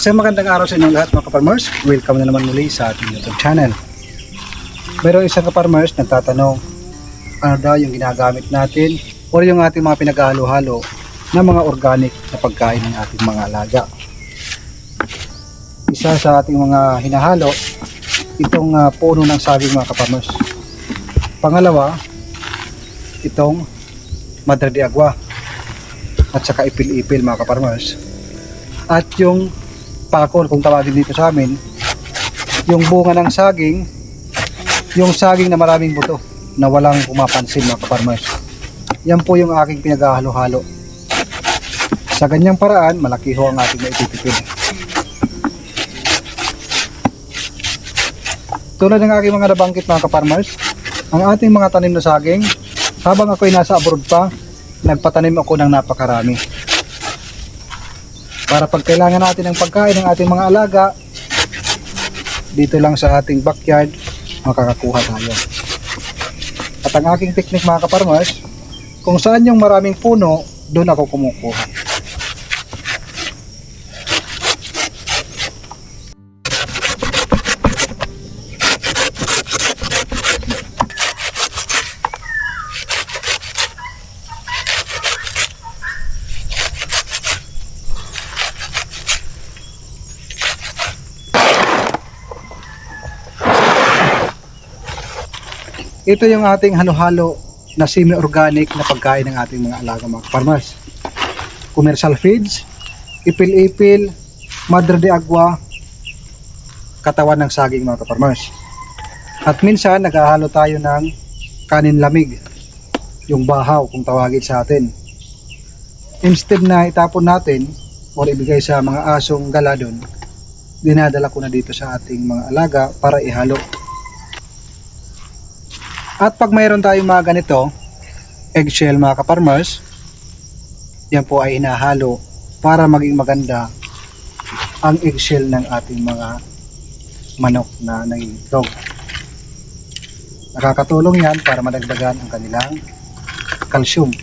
Isang magandang araw sa inyong lahat mga ka-farmers. Welcome na naman muli sa ating YouTube channel. Mayroong isang ka-farmers nagtatanong ano daw yung ginagamit natin o yung ating mga pinaghalo-halo na mga organic na pagkain ng ating mga alaga. Isa sa ating mga hinahalo itong puno ng saging mga ka-farmers. Pangalawa, itong madre de agua at saka ipil-ipil mga ka-farmers. At yung pakol kung tawagin dito sa amin, yung bunga ng saging, yung saging na maraming buto na walang pumapansin mga ka-farmers. Yan po yung aking pinaghalo-halo. Sa ganyang paraan, malaki ho ang ating maititipid. Tulad ng aking mga nabanggit mga ka-farmers, ang ating mga tanim na saging, habang ako'y nasa abroad pa, nagpatanim ako ng napakarami. Para pag kailangan natin ng pagkain ng ating mga alaga, dito lang sa ating backyard, makakakuha tayo. At ang aking technique mga ka-farmers, kung saan yung maraming puno, doon ako kumukuha. Ito yung ating halo-halo na semi-organic na pagkain ng ating mga alaga mga farmers. Commercial feeds, ipil-ipil, madre de agua, katawan ng saging mga farmers. At minsan naghahalo tayo ng kanin lamig, yung bahaw kung tawagin sa atin. Instead na itapon natin o ibigay sa mga asong galadon, dinadala ko na dito sa ating mga alaga para ihalo. At pag mayroon tayong mga ganito, eggshell mga ka-farmers, yan po ay hinahalo para maging maganda ang eggshell ng ating mga manok na nangingitlog. Nakakatulong yan para madagdagan ang kanilang calcium.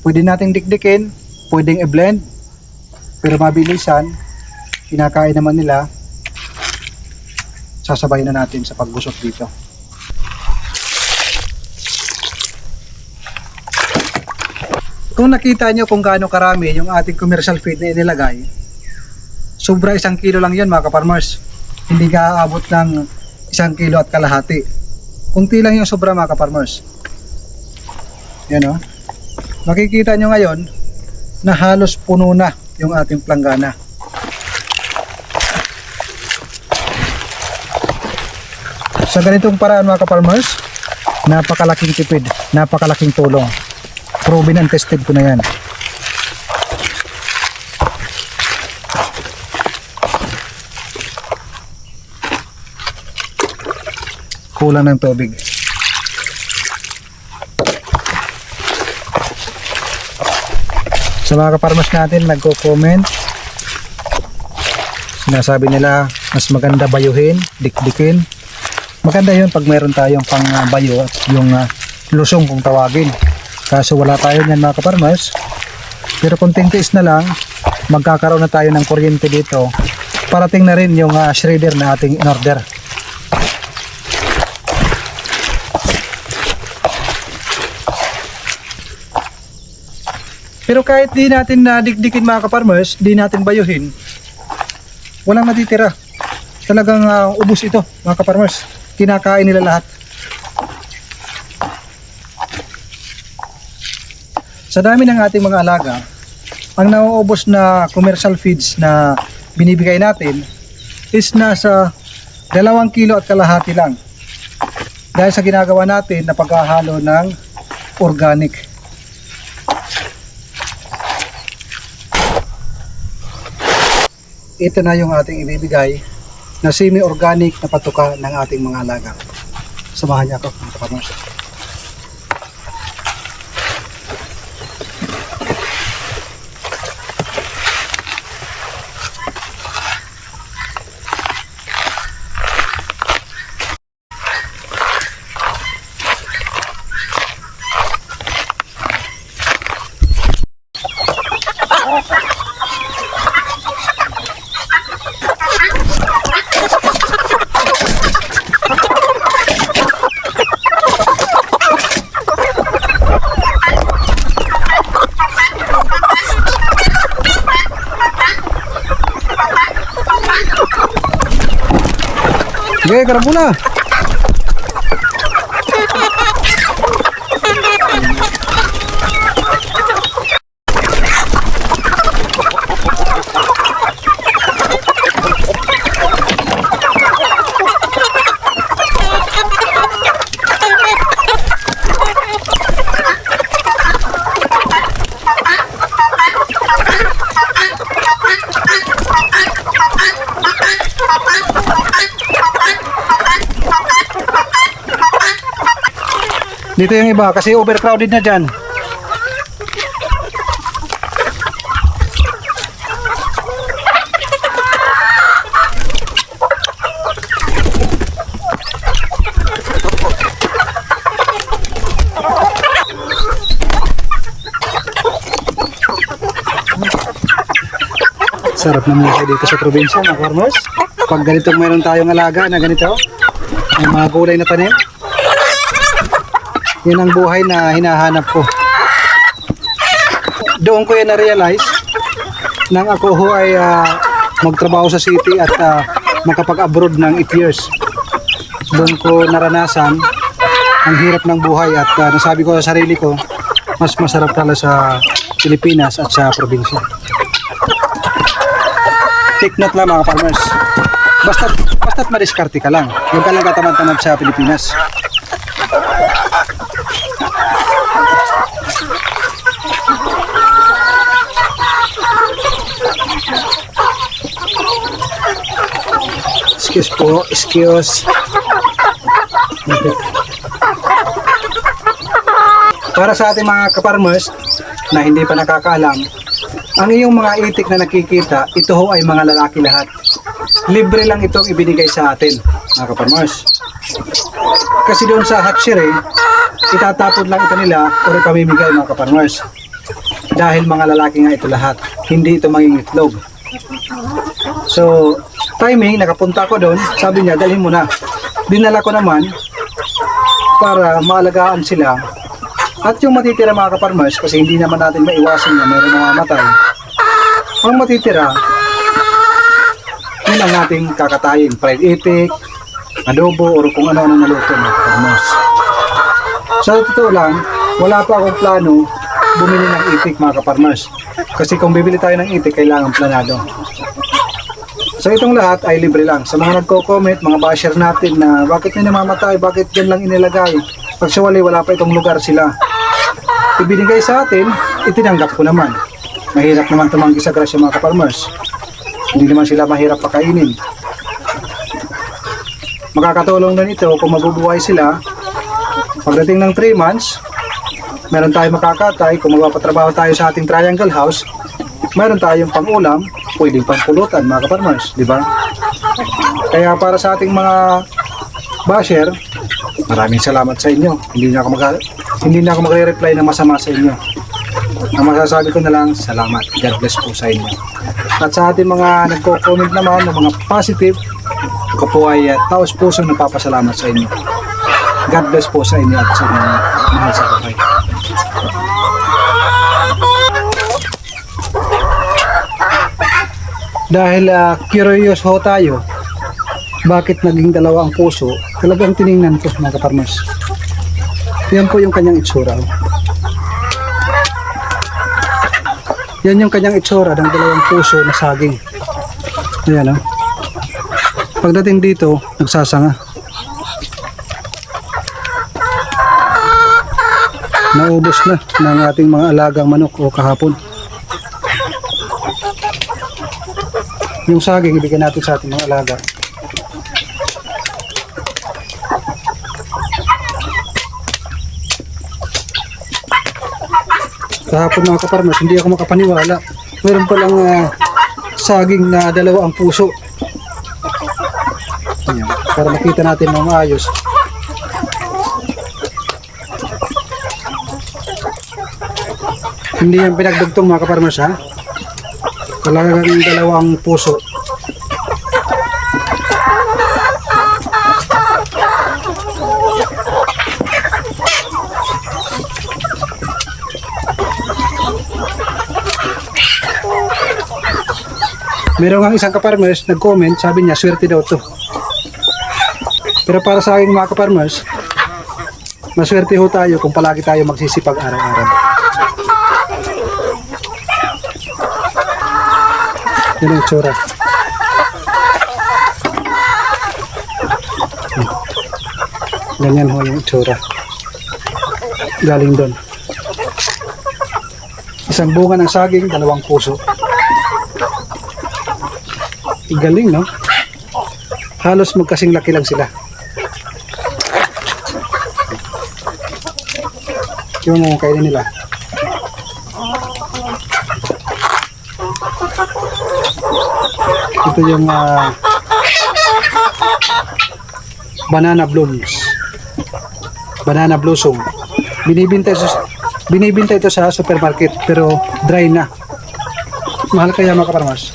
Pwede nating dikdikin, pwedeng i-blend, pero mabilisan, kinakain naman nila, sasabay na natin sa paggusot dito. Kung nakita nyo kung gaano karami yung ating commercial feed na inilagay, sobra 1 kilo lang yan mga ka-farmers. Hindi ka aabot ng 1 kilo at kalahati. Kunti lang yung sobra mga ka-farmers. Yan o. Makikita nyo ngayon na halos puno na yung ating planggana. Sa ganitong paraan mga ka-farmers, napakalaking tipid, napakalaking tulong. Proven and tested ko na yan. Kulang ng tubig. Sa mga ka-farmers natin nagko-comment, sinasabi nila mas maganda bayuhin, dikdikin. Maganda yun pag mayroon tayong pang bayo at yung lusong kung tawagin. Kaso wala tayo niyan mga ka-farmers. Pero konting tiis na lang, magkakaroon na tayo ng kuryente dito. Parating na rin yung shredder na ating in-order. Pero kahit di natin dikdikin mga ka-farmers, di natin bayuhin, walang natitira. Talagang ubos ito mga ka-farmers. Kinakain nila lahat. Sa dami ng ating mga alaga, ang nauubos na commercial feeds na binibigay natin is nasa 2 kilo at kalahati lang. Dahil sa ginagawa natin na paghahalo ng organic. Ito na yung ating ibibigay na semi-organic na patuka ng ating mga alaga. Samahan niya ako mga ka-farmers. Okay, karabula. Dito yung iba kasi overcrowded na dyan. Sarap na muna dito sa probinsya, mga farmers. Pag ganitong mayroon tayong alaga na ganito, may mga gulay na tanim, yun ang buhay na hinahanap ko. Doon ko yan na-realize nang ako ho ay magtrabaho sa city at makapag-abroad ng 8 years. Doon ko naranasan ang hirap ng buhay at nasabi ko sa sarili ko, mas masarap pala sa Pilipinas at sa probinsya. Take note lang mga farmers. Basta't madiskarte ka lang. Yung ka lang katamad-tamad sa Pilipinas. Excuse po, excuse. Para sa ating mga kaparmers na hindi pa nakakaalam, ang iyong mga itik na nakikita, ito ho ay mga lalaki lahat. Libre lang itong ibinigay sa atin, mga kaparmers. Kasi doon sa hatchery, itatapon lang ito nila o ipamimigay, mga kaparmers. Dahil mga lalaki nga ito lahat, hindi ito maging itlog. So, timing, nakapunta ko doon, sabi niya, dalhin mo na. Dinala ko naman para maalagaan sila. At yung matitira mga kaparmers, kasi hindi naman natin maiwasan na mayroon namamatay. Ang matitira, yun ang ating kakatayin. Fried itik, adobo, o kung ano-ano naluto mga kaparmers. Sa totoo lang, wala pa akong plano bumili ng itik mga kaparmers. Kasi kung bibili tayo ng itik, kailangan planado. So itong lahat ay libre lang. Sa mga nagko-comment, mga basher natin na bakit na namamatay, bakit dyan lang inilagay. Actually, wala pa itong lugar sila. Ibinigay sa atin, itinanggap ko naman. Mahirap naman tumanggi sa grasya mga kaparmers. Hindi naman sila mahirap pakainin. Makakatulong na nito kung mabubuhay sila. Pagdating ng 3 months, meron tayong makakatay. Kung magpapatrabaho tayo sa ating triangle house, meron tayong pang-ulam, pwedeng pang-pulutan mga kaparmers, di ba? Kaya para sa ating mga basher, maraming salamat sa inyo. Hindi na ako magre-reply ng masama sa inyo. Ang masasabi ko na lang, salamat. God bless po sa inyo. At sa ating mga nagko-comment naman ng mga positive, ako po ay taos pusong nagpapasalamat sa inyo. God bless po sa inyo at sa mga mahal sa buhay. Dahil curious ho tayo, bakit naging dalawa ang puso, talagang tiningnan ko mga kaparmers. Yan po yung kanyang itsura. Yan yung kanyang itsura ng dalawang puso na saging. Ayan o. Pagdating dito, nagsasanga. Naubos na ng ating mga alagang manok o kahapon. Yung saging, ibigay natin sa ating mga alaga. Kahapon mga kaparmers, hindi ako makapaniwala. Meron palang saging na dalawa ang puso. Ayan, para makita natin ng maayos. Hindi yan pinagdugtong mga kaparmers ha. Talagang dalawang puso. Meron ang isang kaparmers nag-comment, sabi niya swerte daw to. Pero para sa akin mga ka-farmers, maswerte ho tayo kung palagi tayo magsisipag araw-araw. Yan ang itsura. Ganyan ho yung itsura. Galing doon. Isang bunga ng saging, 2 puso. Galing, no? Halos magkasing laki lang sila. Yung mga kainin nila. Ito yung banana blooms. Banana blossom. Binibinta ito sa supermarket pero dry na. Mahal kaya mga ka-farmers.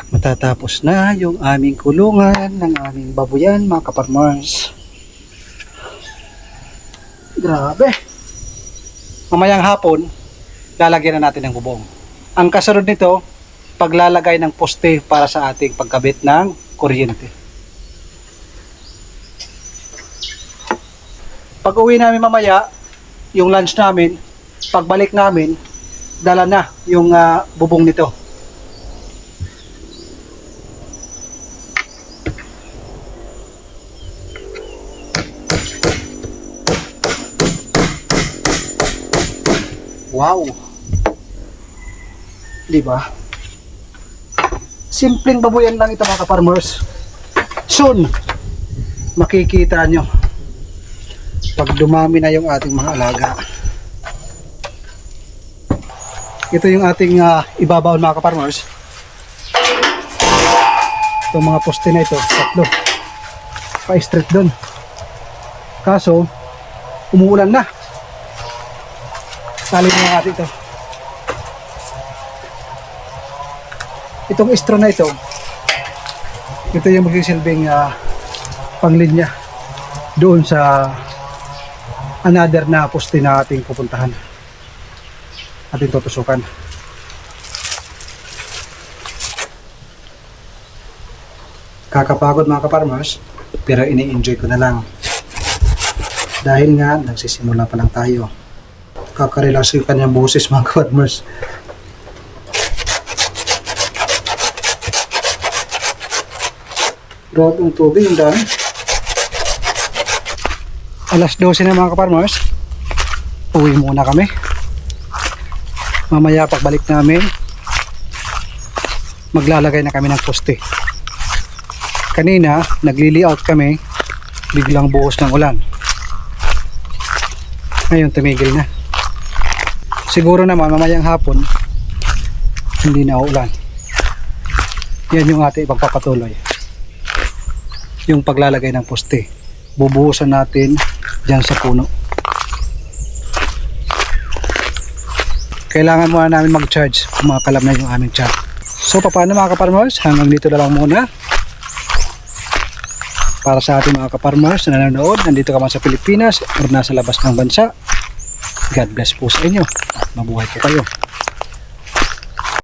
Matatapos na yung aming kulungan ng aming babuyan mga ka-farmers. Grabe. Mamayang hapon, lalagyan na natin ng bubong. Ang kasunod nito, paglalagay ng poste para sa ating pagkabit ng kuryente. Pag uwi namin mamaya, yung lunch namin, pagbalik namin, dala na yung bubong nito. Wow! Diba? Simpleng babuyan lang ito mga ka-farmers. Soon, makikita nyo pag dumami na yung ating mga alaga. Ito yung ating ibabaw mga ka-farmers. Itong mga poste na ito, 3. Pa-straight doon. Kaso, umuulan na. Tali na natin ito. Itong straw na ito, ito yung magsisilbing panglinya doon sa another na poste na ating pupuntahan, ating tutusukan. Kakapagod mga ka-farmers, pero ini-enjoy ko na lang dahil nga nagsisimula pa lang tayo. Kakarelax yung kanyang boses mga ka-farmers. Grabe ang tubig, yung dami. Alas 12 na mga ka-farmers. Uwi muna kami. Mamaya pagbalik namin, maglalagay na kami ng poste. Kanina, nagli-layout kami, biglang buhos ng ulan. Ngayon, tumigil na. Siguro naman mamayang hapon hindi na uulan. Yan yung ating ipagpapatuloy, yung paglalagay ng poste. Bubuhusan natin dyan sa puno. Kailangan muna namin mag-charge kung makakalam na yung aming charge. So paano mga ka-farmers, hanggang dito na lang muna. Para sa ating mga ka-farmers na nanonood, nandito ka man sa Pilipinas o nasa labas ng bansa, God bless po sa inyo at mabuhay po kayo.